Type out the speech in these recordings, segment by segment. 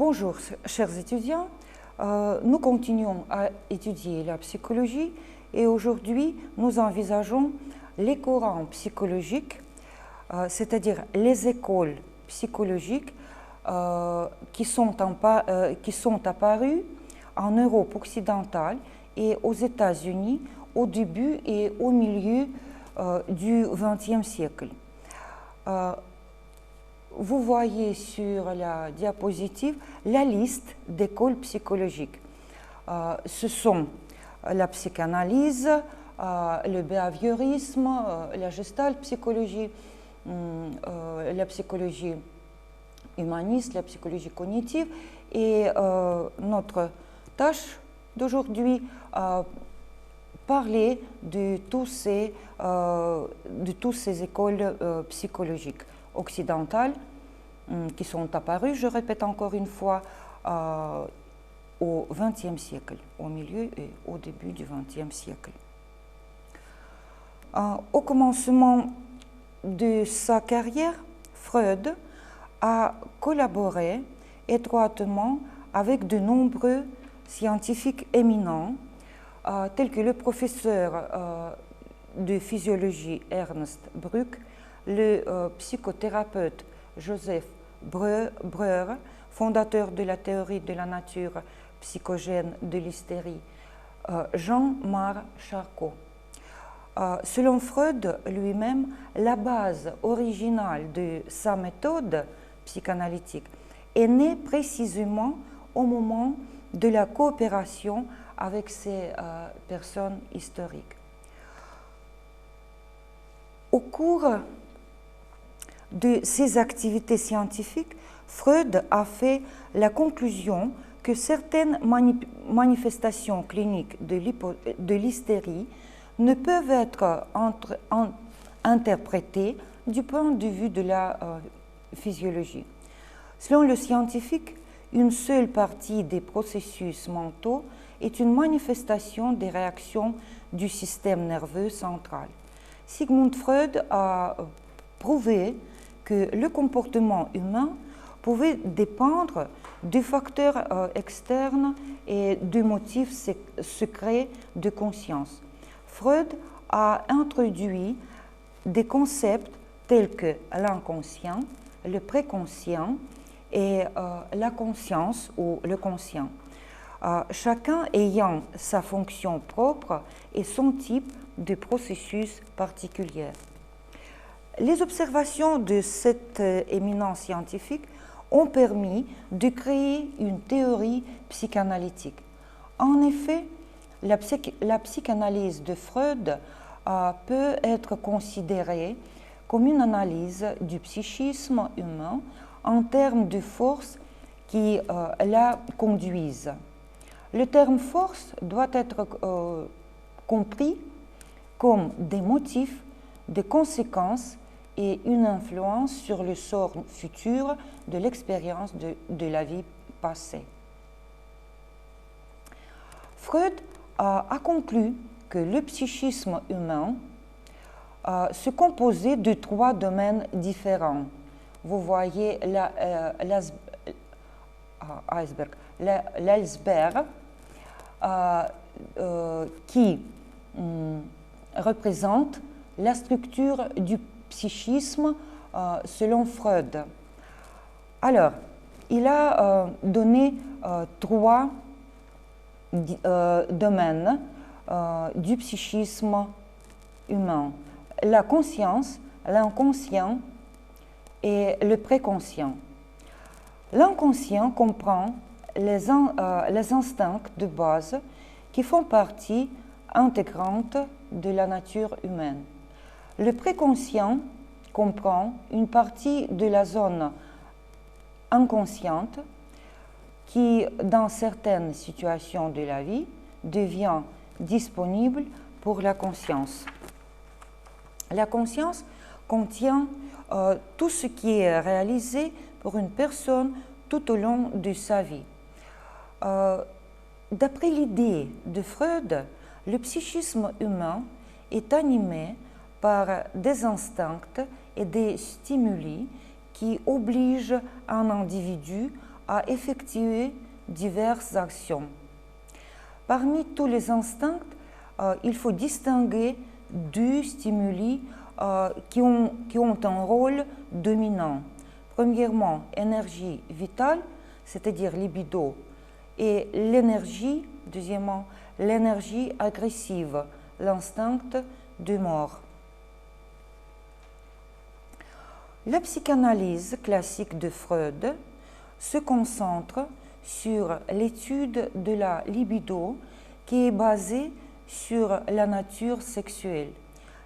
Bonjour, chers étudiants. Nous continuons à étudier la psychologie et aujourd'hui, nous envisageons les courants psychologiques, c'est-à-dire les écoles psychologiques qui sont apparues en Europe occidentale et aux États-Unis au début et au milieu du XXe siècle. Vous voyez sur la diapositive la liste d'écoles psychologiques. Ce sont la psychanalyse, le behaviorisme, la gestalt psychologie, la psychologie humaniste, la psychologie cognitive. Et notre tâche d'aujourd'hui, parler de toutes ces écoles psychologiques occidentales qui sont apparues, je répète encore une fois, au XXe siècle, au milieu et au début du XXe siècle. Au commencement de sa carrière, Freud a collaboré étroitement avec de nombreux scientifiques éminents, tels que le professeur de physiologie Ernst Brück, le psychothérapeute Joseph Breuer, fondateur de la théorie de la nature psychogène de l'hystérie, Jean-Marc Charcot. Selon Freud lui-même, la base originale de sa méthode psychanalytique est née précisément au moment de la coopération avec ces personnes historiques. Au cours de ses activités scientifiques, Freud a fait la conclusion que certaines manifestations cliniques de l'hystérie ne peuvent être interprétées du point de vue de la physiologie. Selon le scientifique, une seule partie des processus mentaux est une manifestation des réactions du système nerveux central. Sigmund Freud a prouvé que le comportement humain pouvait dépendre de facteurs externes et de motifs secrets de conscience. Freud a introduit des concepts tels que l'inconscient, le préconscient et la conscience ou le conscient, chacun ayant sa fonction propre et son type de processus particulier. Les observations de cet éminent scientifique ont permis de créer une théorie psychanalytique. En effet, la psychanalyse de Freud peut être considérée comme une analyse du psychisme humain en termes de forces qui la conduisent. Le terme force doit être compris comme des motifs, des conséquences et une influence sur le sort futur de l'expérience de la vie passée. Freud a conclu que le psychisme humain se composait de trois domaines différents. Vous voyez l'iceberg qui représente la structure du psychisme selon Freud. Alors, il a donné trois domaines du psychisme humain: la conscience, l'inconscient et le préconscient. L'inconscient comprend les instincts de base qui font partie intégrante de la nature humaine. Le préconscient comprend une partie de la zone inconsciente qui, dans certaines situations de la vie, devient disponible pour la conscience. La conscience contient tout ce qui est réalisé pour une personne tout au long de sa vie. D'après l'idée de Freud, le psychisme humain est animé par des instincts et des stimuli qui obligent un individu à effectuer diverses actions. Parmi tous les instincts, il faut distinguer deux stimuli qui ont un rôle dominant. Premièrement, énergie vitale, c'est-à-dire libido, et l'énergie, deuxièmement, l'énergie agressive, l'instinct de mort. La psychanalyse classique de Freud se concentre sur l'étude de la libido qui est basée sur la nature sexuelle.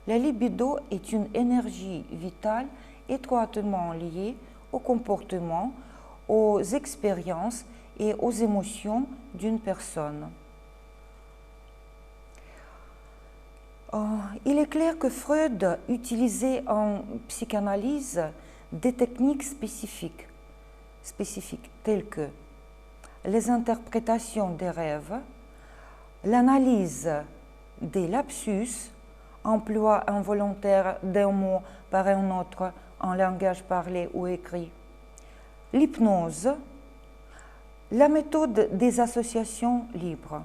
La libido est une énergie vitale étroitement liée au comportement, aux expériences et aux émotions d'une personne. Il est clair que Freud utilisait en psychanalyse des techniques spécifiques telles que les interprétations des rêves, l'analyse des lapsus, emploi involontaire d'un mot par un autre en langage parlé ou écrit, l'hypnose, la méthode des associations libres.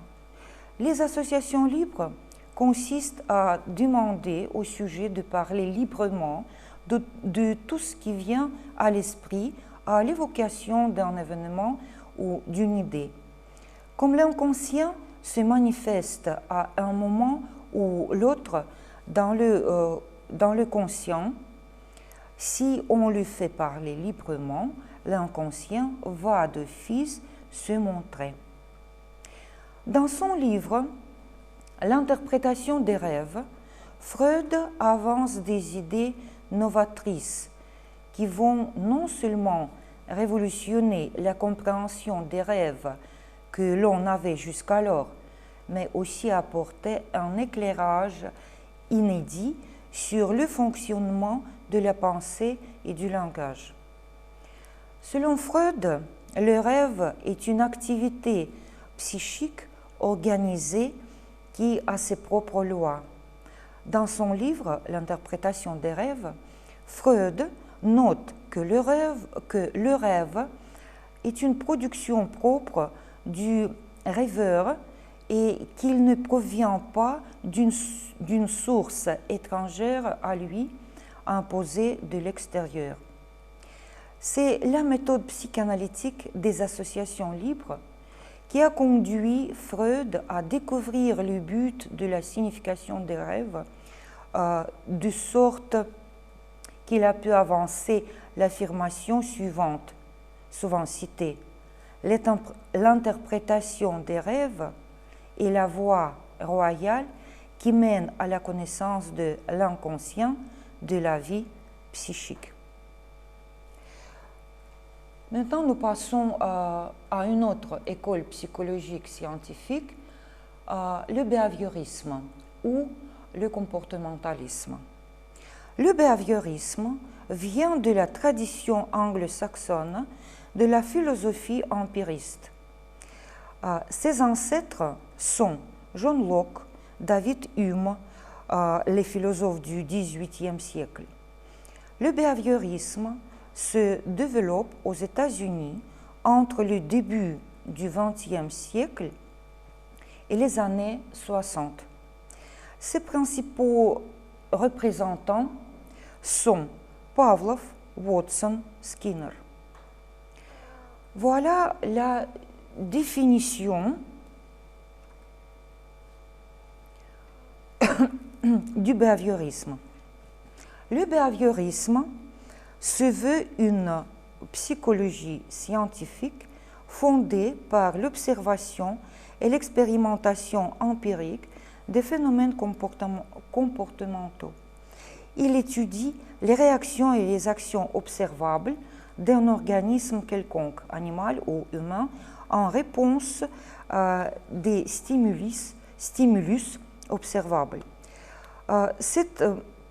Les associations libres consistent à demander au sujet de parler librement de tout ce qui vient à l'esprit à l'évocation d'un événement ou d'une idée. Comme l'inconscient se manifeste à un moment ou l'autre dans le conscient, si on le fait parler librement, l'inconscient va d'office se montrer. Dans son livre « L'interprétation des rêves », Freud avance des idées novatrices qui vont non seulement révolutionner la compréhension des rêves que l'on avait jusqu'alors, mais aussi apporter un éclairage inédit sur le fonctionnement de la pensée et du langage. Selon Freud, le rêve est une activité psychique organisée qui a ses propres lois. Dans son livre « L'interprétation des rêves », Freud note que le rêve est une production propre du rêveur et qu'il ne provient pas d'une source étrangère à lui, imposée de l'extérieur. C'est la méthode psychanalytique des associations libres qui a conduit Freud à découvrir le but de la signification des rêves, de sorte qu'il a pu avancer l'affirmation suivante, souvent citée: l'interprétation des rêves est la voie royale qui mène à la connaissance de l'inconscient de la vie psychique. Maintenant, nous passons à une autre école psychologique scientifique, le behaviorisme ou le comportementalisme. Le behaviorisme vient de la tradition anglo-saxonne de la philosophie empiriste. Ses ancêtres sont John Locke, David Hume, les philosophes du XVIIIe siècle. Le behaviorisme se développe aux États-Unis entre le début du XXe siècle et les années 60. Ses principaux représentants sont Pavlov, Watson, Skinner. Voilà la définition du behaviorisme. Le behaviorisme se veut une psychologie scientifique fondée par l'observation et l'expérimentation empirique des phénomènes comportementaux. Il étudie les réactions et les actions observables d'un organisme quelconque, animal ou humain, en réponse à des stimulus observables. Cette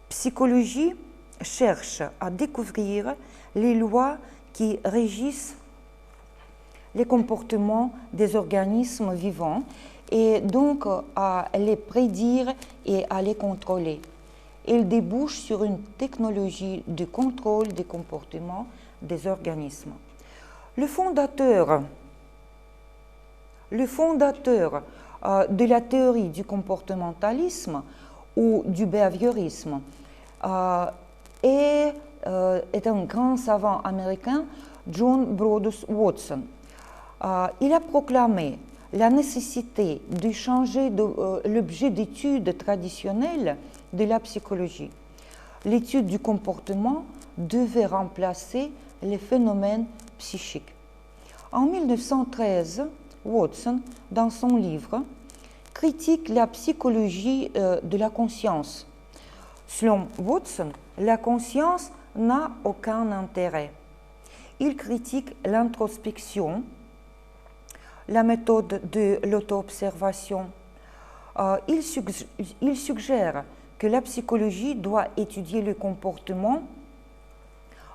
psychologie cherche à découvrir les lois qui régissent les comportements des organismes vivants et donc à les prédire et à les contrôler. Elle débouche sur une technologie de contrôle des comportements des organismes. Le fondateur de la théorie du comportementalisme ou du behaviorisme est un grand savant américain, John Brodus Watson. Il a proclamé la nécessité de changer l'objet d'étude traditionnel de la psychologie. L'étude du comportement devait remplacer les phénomènes psychiques. En 1913, Watson, dans son livre, critique la psychologie de la conscience. Selon Watson, la conscience n'a aucun intérêt. Il critique l'introspection, la méthode de l'auto-observation. Il suggère que la psychologie doit étudier le comportement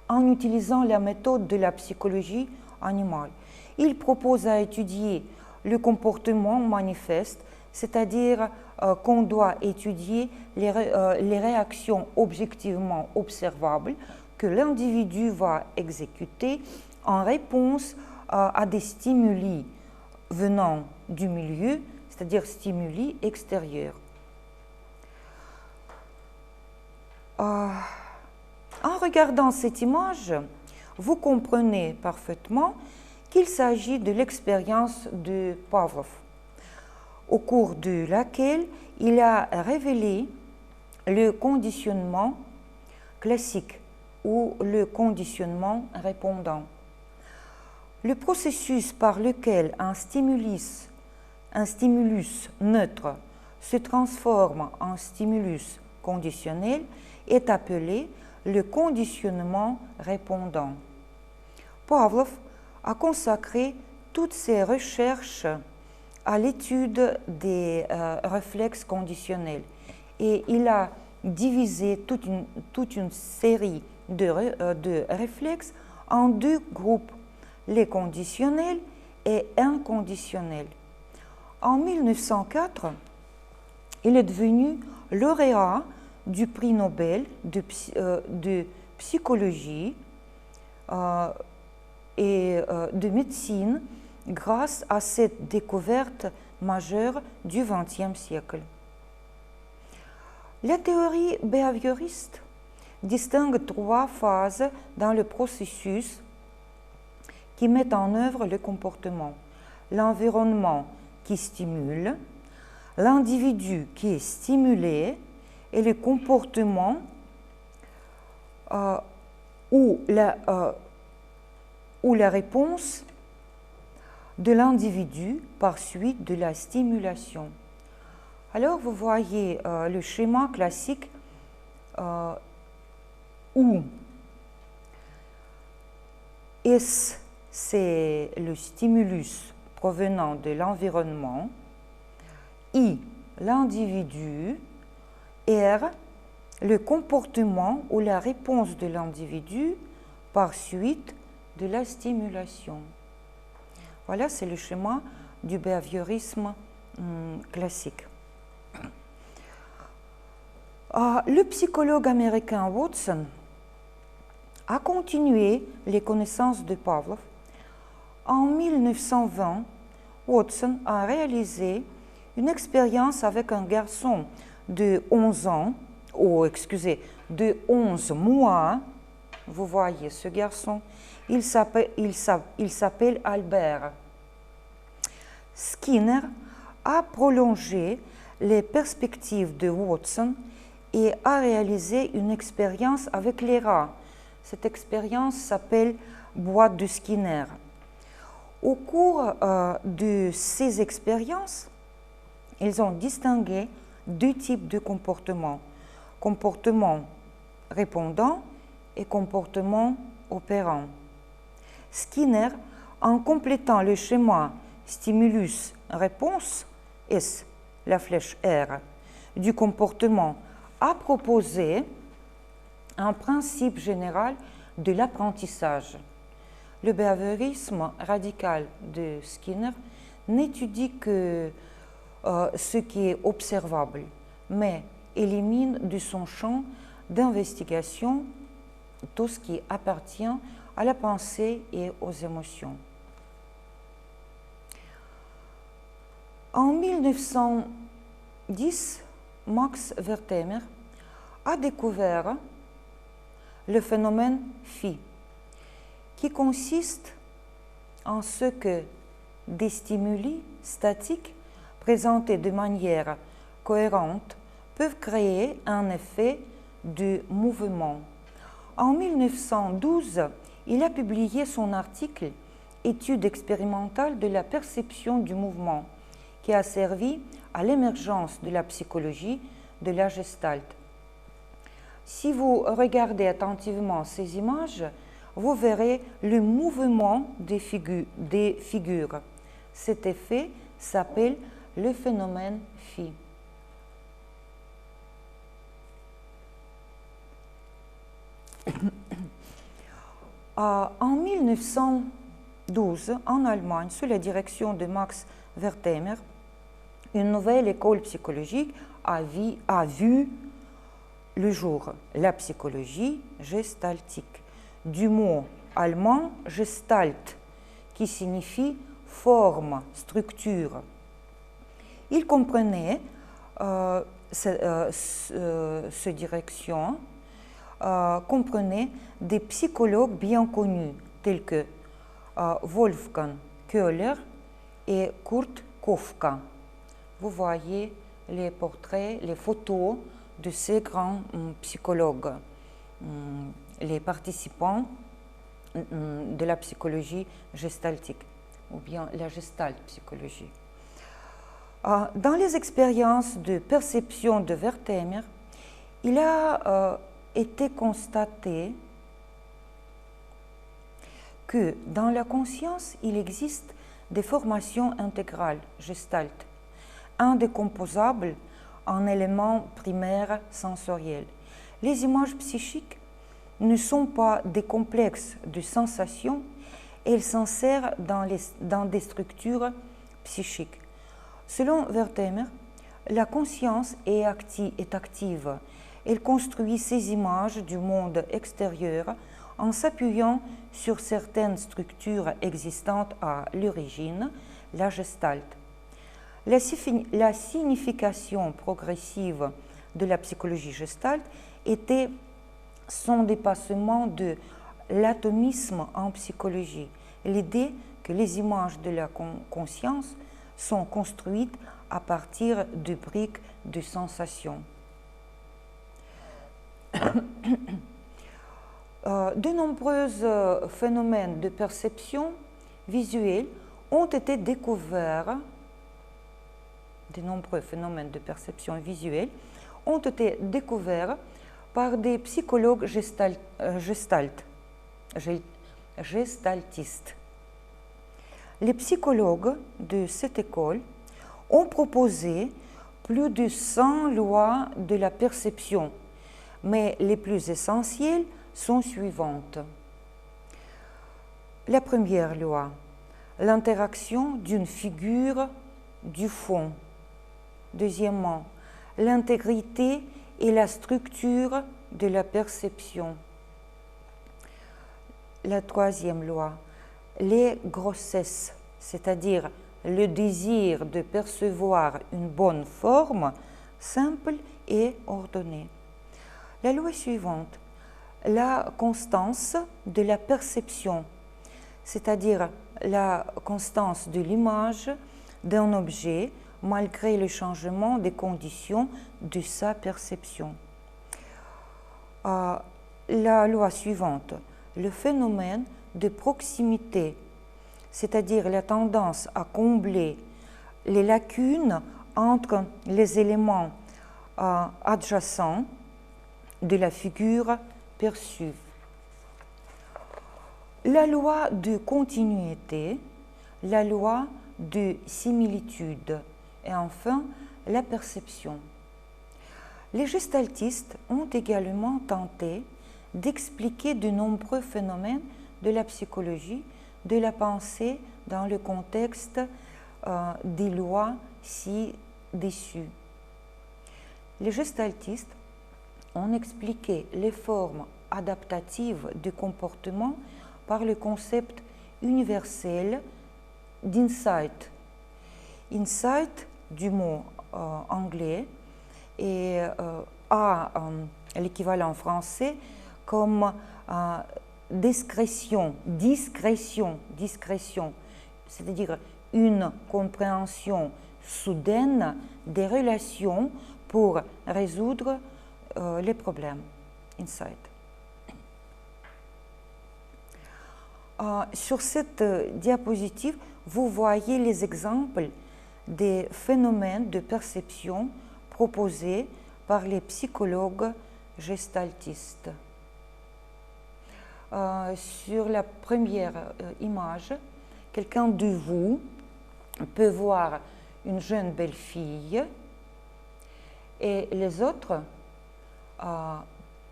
en utilisant la méthode de la psychologie animale. Il propose à étudier le comportement manifeste, c'est-à-dire qu'on doit étudier les réactions objectivement observables que l'individu va exécuter en réponse à des stimuli venant du milieu, c'est-à-dire stimuli extérieurs. En regardant cette image, vous comprenez parfaitement qu'il s'agit de l'expérience de Pavlov, au cours de laquelle il a révélé le conditionnement classique ou le conditionnement répondant. Le processus par lequel un stimulus neutre se transforme en stimulus conditionnel est appelé le conditionnement répondant. Pavlov a consacré toutes ses recherches à l'étude des réflexes conditionnels et il a divisé toute une série de réflexes en deux groupes, les conditionnels et inconditionnels. En 1904, il est devenu lauréat du prix Nobel de psychologie et de médecine grâce à cette découverte majeure du XXe siècle. La théorie behavioriste distingue trois phases dans le processus qui met en œuvre le comportement. L'environnement qui stimule, l'individu qui est stimulé et le comportement ou la réponse de l'individu par suite de la stimulation. Alors vous voyez le schéma classique où S c'est le stimulus provenant de l'environnement, I l'individu, R le comportement ou la réponse de l'individu par suite de la stimulation. Voilà, c'est le schéma du behaviorisme classique. Le psychologue américain Watson a continué les connaissances de Pavlov. En 1920, Watson a réalisé une expérience avec un garçon de 11 mois. Vous voyez ce garçon, il s'appelle Albert. Skinner a prolongé les perspectives de Watson et a réalisé une expérience avec les rats. Cette expérience s'appelle boîte de Skinner. Au cours de ces expériences, ils ont distingué deux types de comportements, comportement répondant et comportement opérant. Skinner, en complétant le schéma stimulus-réponse, S, la flèche R, du comportement, a proposé un principe général de l'apprentissage. Le behaviorisme radical de Skinner n'étudie que ce qui est observable, mais élimine de son champ d'investigation tout ce qui appartient à la pensée et aux émotions. En 1910, Max Wertheimer a découvert le phénomène phi, qui consiste en ce que des stimuli statiques présentés de manière cohérente peuvent créer un effet de mouvement. En 1912, il a publié son article « Étude expérimentale de la perception du mouvement » qui a servi à l'émergence de la psychologie de la Gestalt. Si vous regardez attentivement ces images, vous verrez le mouvement des figures. Cet effet s'appelle le phénomène phi. En 1912, en Allemagne, sous la direction de Max Wertheimer, une nouvelle école psychologique a vu le jour, la psychologie gestaltique, du mot allemand Gestalt, qui signifie forme, structure. Il comprenait cette direction, comprenait des psychologues bien connus tels que Wolfgang Köhler et Kurt Kofka. Vous voyez les portraits, les photos de ces grands psychologues, les participants de la psychologie gestaltique, ou bien la gestalt psychologie. Dans les expériences de perception de Wertheimer, il a été constaté que dans la conscience, il existe des formations intégrales, gestalt, indécomposables en éléments primaires sensoriels. Les images psychiques ne sont pas des complexes de sensations, elles s'insèrent dans des structures psychiques. Selon Wertheimer, la conscience est active. Elle construit ses images du monde extérieur en s'appuyant sur certaines structures existantes à l'origine, la gestalt. La signification progressive de la psychologie gestalt était son dépassement de l'atomisme en psychologie, l'idée que les images de la conscience sont construites à partir de briques de sensations. De nombreux phénomènes de perception visuelle ont été découverts. Par des psychologues gestaltistes. Les psychologues de cette école ont proposé plus de 100 lois de la perception, mais les plus essentielles sont suivantes. La première loi, l'interaction d'une figure du fond. Deuxièmement, l'intégrité et la structure de la perception. La troisième loi, les grossesses, c'est-à-dire le désir de percevoir une bonne forme, simple et ordonnée. La loi suivante, la constance de la perception, c'est-à-dire la constance de l'image d'un objet malgré le changement des conditions de sa perception. La loi suivante, le phénomène de proximité, c'est-à-dire la tendance à combler les lacunes entre les éléments adjacents de la figure perçue. La loi de continuité, la loi de similitude et enfin la perception. Les gestaltistes ont également tenté d'expliquer de nombreux phénomènes de la psychologie, de la pensée dans le contexte des lois ci-dessus. Les gestaltistes ont expliqué les formes adaptatives du comportement par le concept universel d'insight. Insight, du mot anglais, et a l'équivalent français comme discrétion, c'est-à-dire une compréhension soudaine des relations pour résoudre les problèmes. Insight. Sur cette diapositive, vous voyez les exemples des phénomènes de perception proposés par les psychologues gestaltistes. Sur la première image, quelqu'un de vous peut voir une jeune belle fille et les autres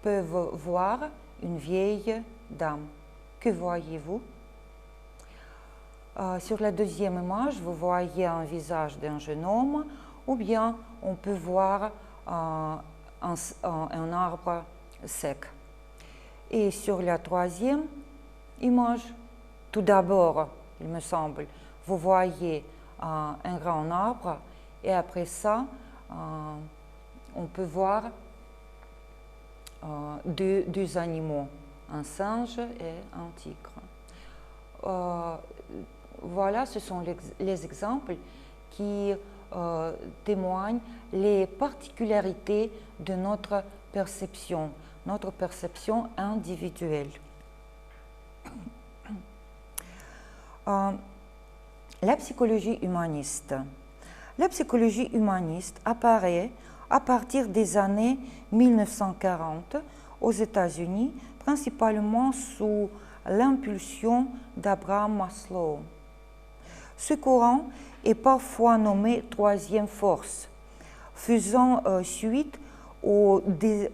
peuvent voir une vieille dame. Que voyez-vous? Sur la deuxième image, vous voyez un visage d'un jeune homme, ou bien on peut voir un arbre sec. Et sur la troisième image, tout d'abord, il me semble, vous voyez un grand arbre, et après ça, on peut voir deux animaux, un singe et un tigre. Voilà, ce sont les exemples qui témoignent les particularités de notre perception individuelle. La psychologie humaniste. La psychologie humaniste apparaît à partir des années 1940 aux États-Unis, principalement sous l'impulsion d'Abraham Maslow. Ce courant est parfois nommé troisième force, faisant suite aux deux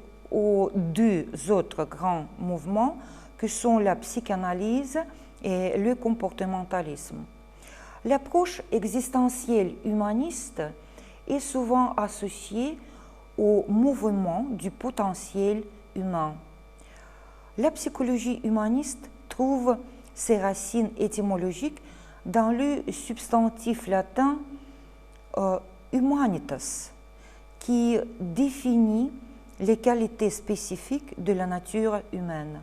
autres grands mouvements que sont la psychanalyse et le comportementalisme. L'approche existentielle humaniste est souvent associée au mouvement du potentiel humain. La psychologie humaniste trouve ses racines étymologiques dans le substantif latin humanitas, qui définit les qualités spécifiques de la nature humaine.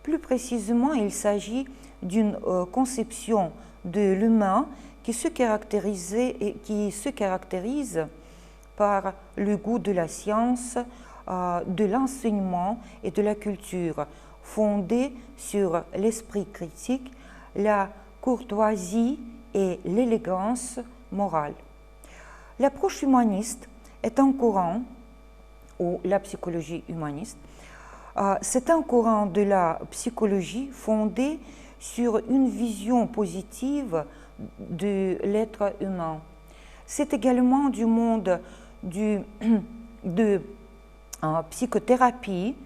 Plus précisément, il s'agit d'une conception de l'humain qui se caractérise par le goût de la science, de l'enseignement et de la culture, fondée sur l'esprit critique, la courtoisie et l'élégance morale. L'approche humaniste est un courant, ou la psychologie humaniste, c'est un courant de la psychologie fondé sur une vision positive de l'être humain. C'est également du monde de psychothérapie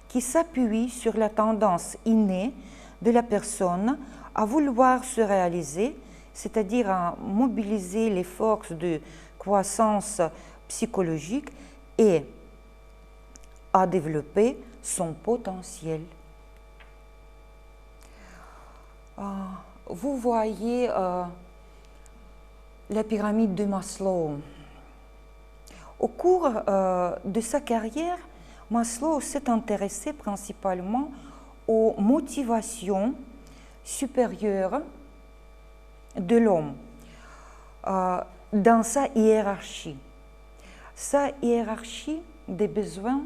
qui s'appuie sur la tendance innée de la personne à vouloir se réaliser, c'est-à-dire à mobiliser les forces de croissance psychologique et à développer son potentiel. Vous voyez la pyramide de Maslow. Au cours de sa carrière, Maslow s'est intéressé principalement aux motivations supérieures de l'homme dans sa hiérarchie. Sa hiérarchie des besoins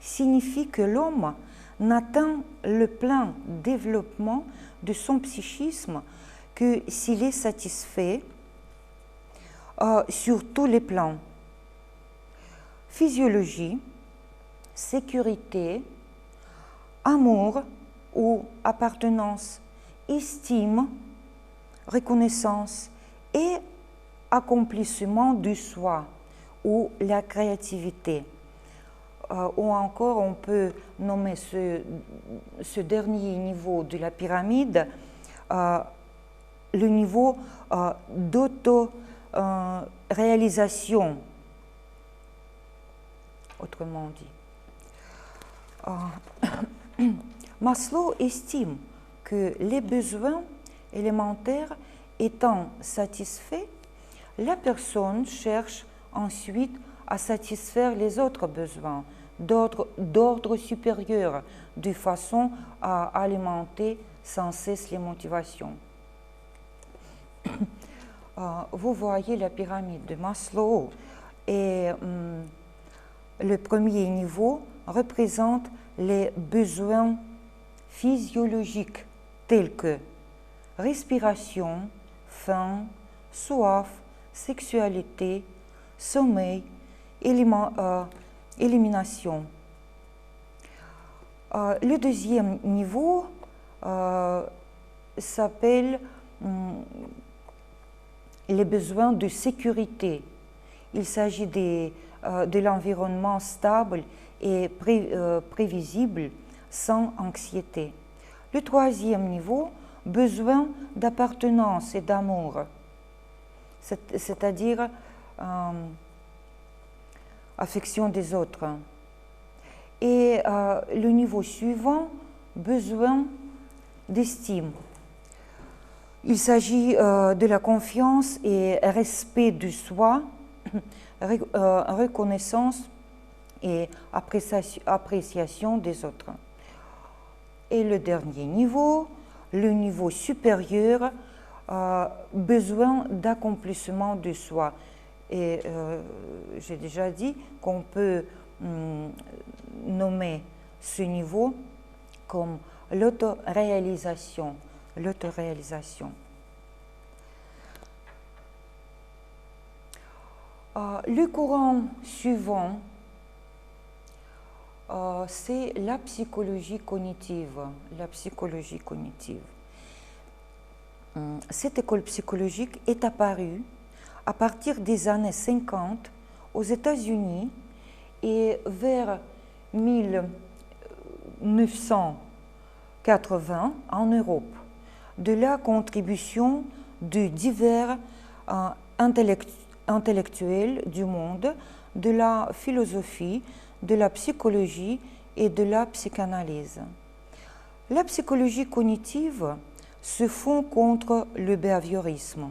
signifie que l'homme n'atteint le plein développement de son psychisme que s'il est satisfait sur tous les plans. Physiologie, sécurité, amour ou appartenance, estime, reconnaissance et accomplissement du soi ou la créativité. Ou encore, on peut nommer ce dernier niveau de la pyramide le niveau d'auto-réalisation, autrement dit. Maslow estime que les besoins élémentaires étant satisfaits, la personne cherche ensuite à satisfaire les autres besoins d'ordre supérieur, de façon à alimenter sans cesse les motivations. Vous voyez la pyramide de Maslow et le premier niveau représente les besoins physiologiques tels que respiration, faim, soif, sexualité, sommeil, élimination. Le deuxième niveau s'appelle les besoins de sécurité. Il s'agit de l'environnement stable et prévisible sans anxiété. Le troisième niveau, besoin d'appartenance et d'amour, c'est-à-dire affection des autres. Et le niveau suivant, besoin d'estime. Il s'agit de la confiance et respect de soi, reconnaissance et appréciation des autres. Et le dernier niveau, le niveau supérieur, besoin d'accomplissement de soi. Et j'ai déjà dit qu'on peut nommer ce niveau comme l'autoréalisation. Le courant suivant, c'est la psychologie cognitive. Cette école psychologique est apparue à partir des années 50 aux États-Unis et vers 1980 en Europe, de la contribution de divers intellectuels du monde, de la philosophie, de la psychologie et de la psychanalyse. La psychologie cognitive se fond contre le behaviorisme,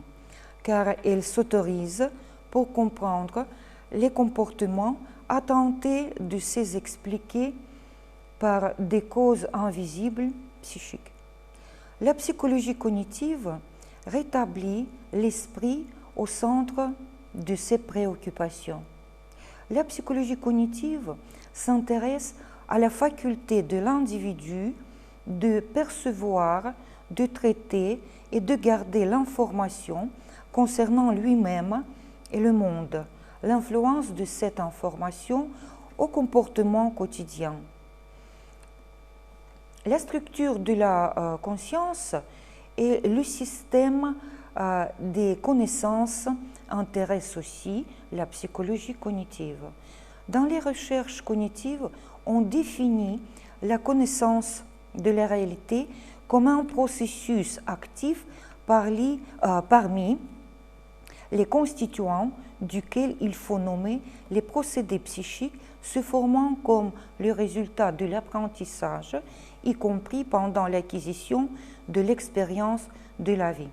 car elle s'autorise pour comprendre les comportements à tenter de les expliquer par des causes invisibles psychiques. La psychologie cognitive rétablit l'esprit au centre de ses préoccupations. La psychologie cognitive s'intéresse à la faculté de l'individu de percevoir, de traiter et de garder l'information concernant lui-même et le monde, l'influence de cette information au comportement quotidien. La structure de la conscience et le système des connaissances intéressent aussi la psychologie cognitive. Dans les recherches cognitives, on définit la connaissance de la réalité comme un processus actif parmi les constituants duquel il faut nommer les procédés psychiques se formant comme le résultat de l'apprentissage, y compris pendant l'acquisition de l'expérience de la vie.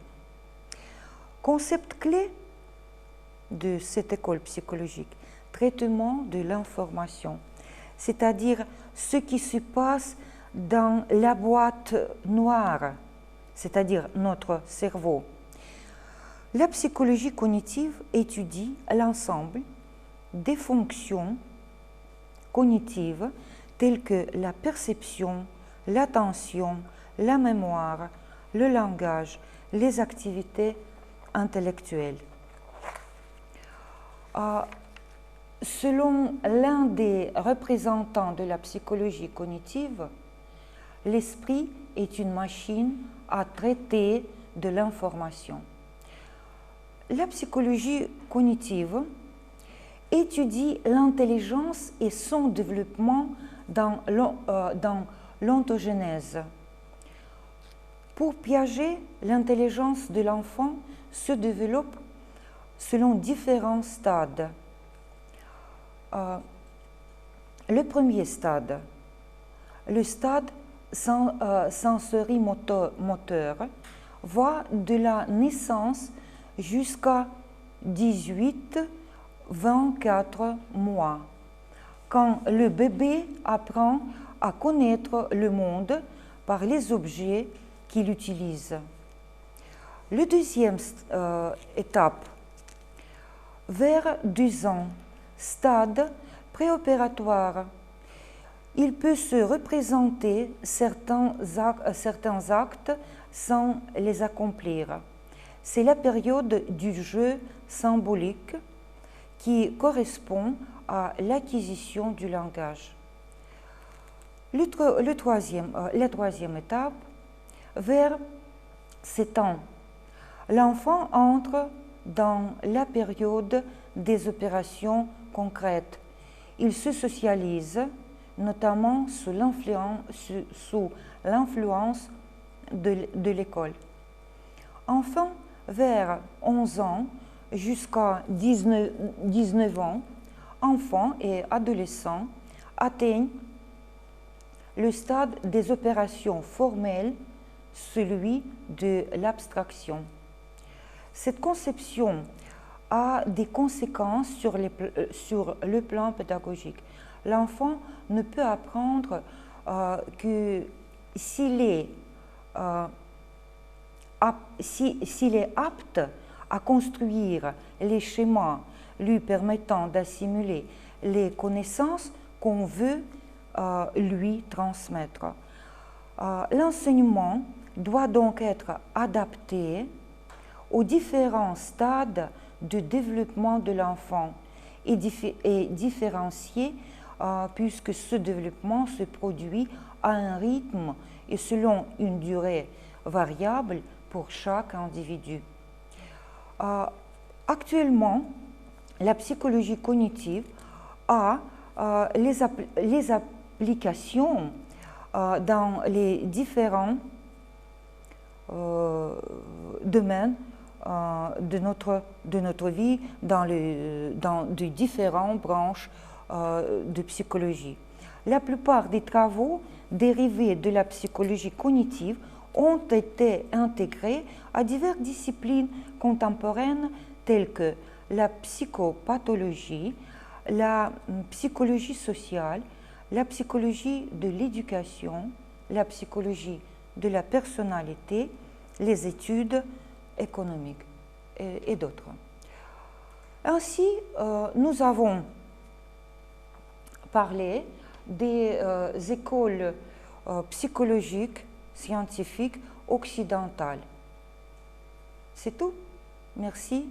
Concept clé de cette école psychologique, traitement de l'information, c'est-à-dire ce qui se passe dans la boîte noire, c'est-à-dire notre cerveau. La psychologie cognitive étudie l'ensemble des fonctions cognitives telles que la perception, l'attention, la mémoire, le langage, les activités intellectuelles. Selon l'un des représentants de la psychologie cognitive, l'esprit est une machine à traiter de l'information. La psychologie cognitive étudie l'intelligence et son développement dans l'ontogenèse. Pour Piaget, l'intelligence de l'enfant se développe selon différents stades. Le premier stade, le stade sensorimoteur va de la naissance jusqu'à 18-24 mois, quand le bébé apprend à connaître le monde par les objets qu'il utilise. La deuxième étape, vers 2 ans, stade préopératoire. Il peut se représenter certains actes sans les accomplir. C'est la période du jeu symbolique qui correspond à l'acquisition du langage. La troisième étape, vers 7 ans, l'enfant entre dans la période des opérations concrètes. Il se socialise, notamment sous l'influence de l'école. Enfin, vers 11 ans jusqu'à 19 ans, enfants et adolescents atteignent le stade des opérations formelles, celui de l'abstraction. Cette conception a des conséquences sur le plan pédagogique. L'enfant ne peut apprendre que s'il est apte à construire les schémas lui permettant d'assimiler les connaissances qu'on veut lui transmettre. L'enseignement doit donc être adapté aux différents stades de développement de l'enfant et différencié puisque ce développement se produit à un rythme et selon une durée variable pour chaque individu. Actuellement, la psychologie cognitive a les applications dans les différents domaines de notre vie, dans les différentes branches de psychologie. La plupart des travaux dérivés de la psychologie cognitive ont été intégrés à diverses disciplines contemporaines telles que la psychopathologie, la psychologie sociale, la psychologie de l'éducation, la psychologie de la personnalité, les études économiques et d'autres. Ainsi, nous avons parlé des écoles psychologiques, scientifiques occidentales. C'est tout. Merci.